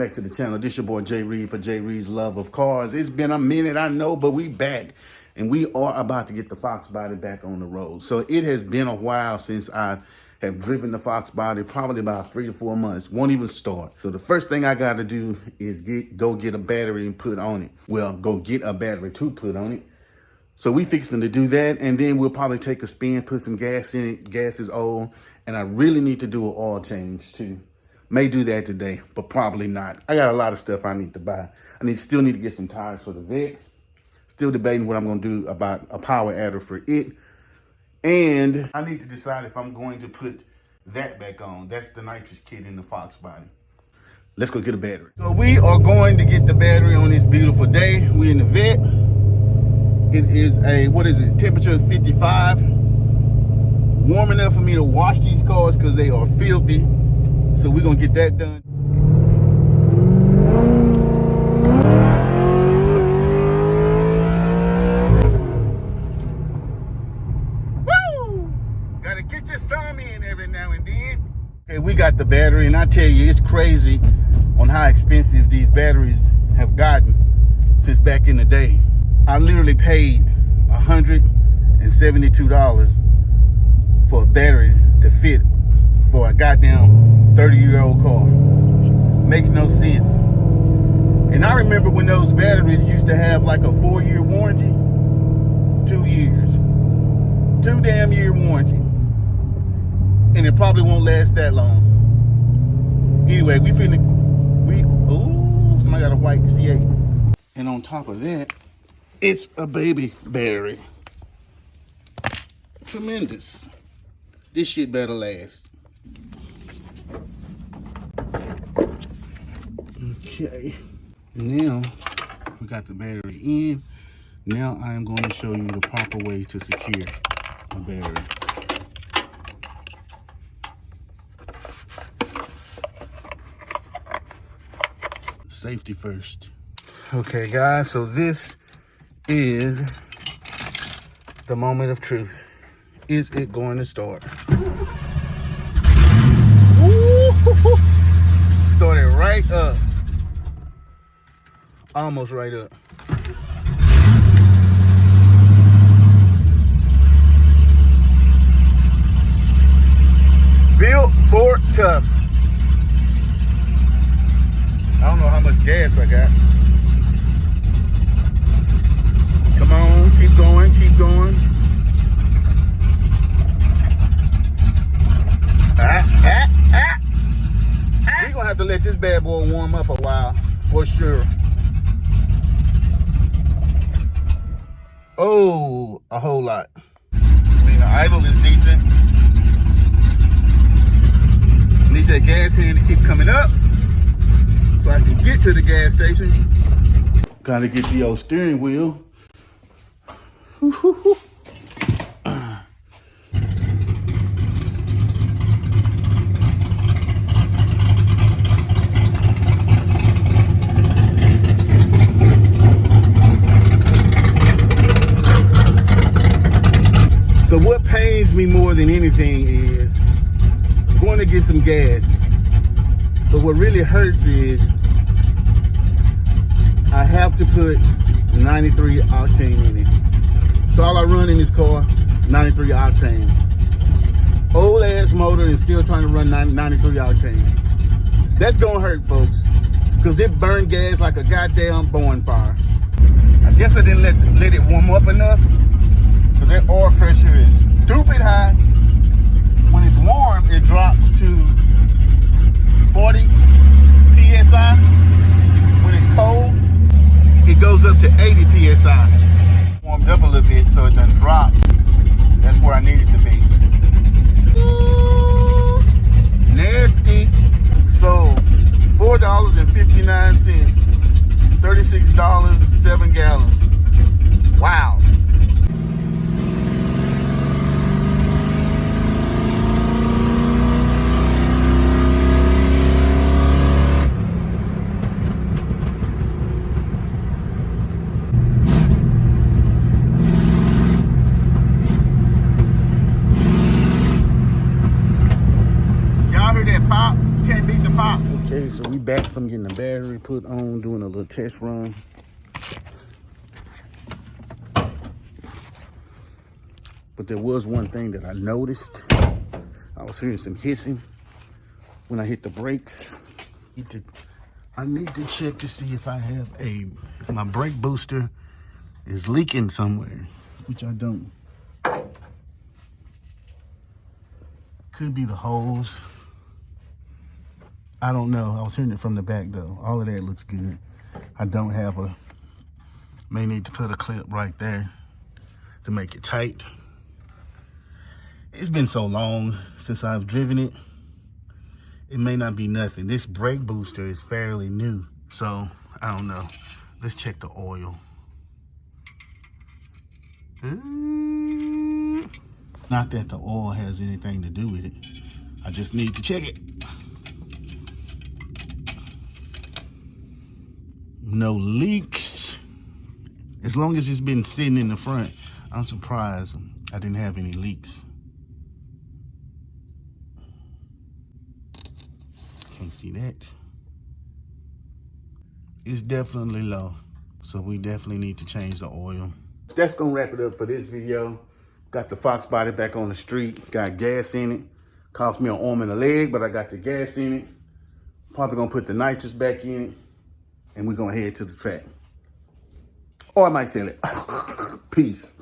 back to the channel. This your boy Jay Reed for Jay Reed's Love of Cars. It's been a minute, I know, but we back. And we are about to get the Fox body back on the road. So it has been a while since I have driven the Fox body, probably about 3 to 4 months. Won't even start. So the first thing I got to do is go get a battery and put on it. Well, go get a battery to put on it. So we fixing to do that, and then we'll probably take a spin, put some gas in it. Gas is old, and I really need to do an oil change too. May do that today, but probably not. I got a lot of stuff I need to buy. Still need to get some tires for the vet. Still debating what I'm gonna do about a power adder for it. And I need to decide if I'm going to put that back on. That's the nitrous kit in the Fox body. Let's go get a battery. So we are going to get the battery on this beautiful day. We in the vet. It is temperature is 55. Warm enough for me to wash these cars because they are filthy. So we're gonna get that done. Woo! Gotta get your some in every now and then. Okay, we got the battery, and I tell you, it's crazy on how expensive these batteries have gotten since back in the day. I literally paid $172 for a battery to fit for a goddamn 30-year-old car. Makes no sense. And I remember when those batteries used to have like a 4-year warranty. 2 years. 2 damn year warranty. And it probably won't last that long. Anyway, somebody got a white C8. And on top of that, it's a baby battery. Tremendous. This shit better last. Okay. Now we got the battery in. Now I am going to show you the proper way to secure a battery. Safety first. Okay, guys, so this is the moment of truth. Is it going to start? Started right up. Almost right up. Built for tough. I don't know how much gas I got. Come on, keep going, keep going. We're gonna have to let this bad boy warm up a while, for sure. Oh, a whole lot. The idle is decent. Need that gas hand to keep coming up so I can get to the gas station. Gotta get the old steering wheel. So what pains me more than anything is going to get some gas. But what really hurts is I have to put 93 octane in it. So all I run in this car is 93 octane. Old ass motor and still trying to run 93 octane. That's gonna hurt, folks, because it burned gas like a goddamn bonfire. I guess I didn't let it warm up enough, because that oil pressure is stupid high. When it's warm, it drops to 40 PSI. When it's cold, it goes up to 80 PSI. Warmed up a little bit, so it done dropped. That's where I need it to be. Ooh, nasty. So, $4.59, $36, 7 gallons. Wow. Y'all heard that pop? Can't beat the pop. Okay, so we back from getting the battery put on, doing a little test run. But there was one thing that I noticed. I was hearing some hissing when I hit the brakes. I need to check to see if if my brake booster is leaking somewhere, which I don't. Could be the hose. I don't know. I was hearing it from the back though. All of that looks good. I don't have may need to put a clip right there to make it tight. It's been so long since I've driven it. It may not be nothing. This brake booster is fairly new, so I don't know. Let's check the oil. Not that the oil has anything to do with it. I just need to check it. No leaks. As long as it's been sitting in the front, I'm surprised I didn't have any leaks. Can't see that. It's definitely low, so we definitely need to change the oil. That's gonna wrap it up for this video. Got the Fox body back on the street, got gas in it. Cost me an arm and a leg, but I got the gas in it. Probably gonna put the nitrous back in it, and we're gonna head to the track. Or I might sell it. Peace.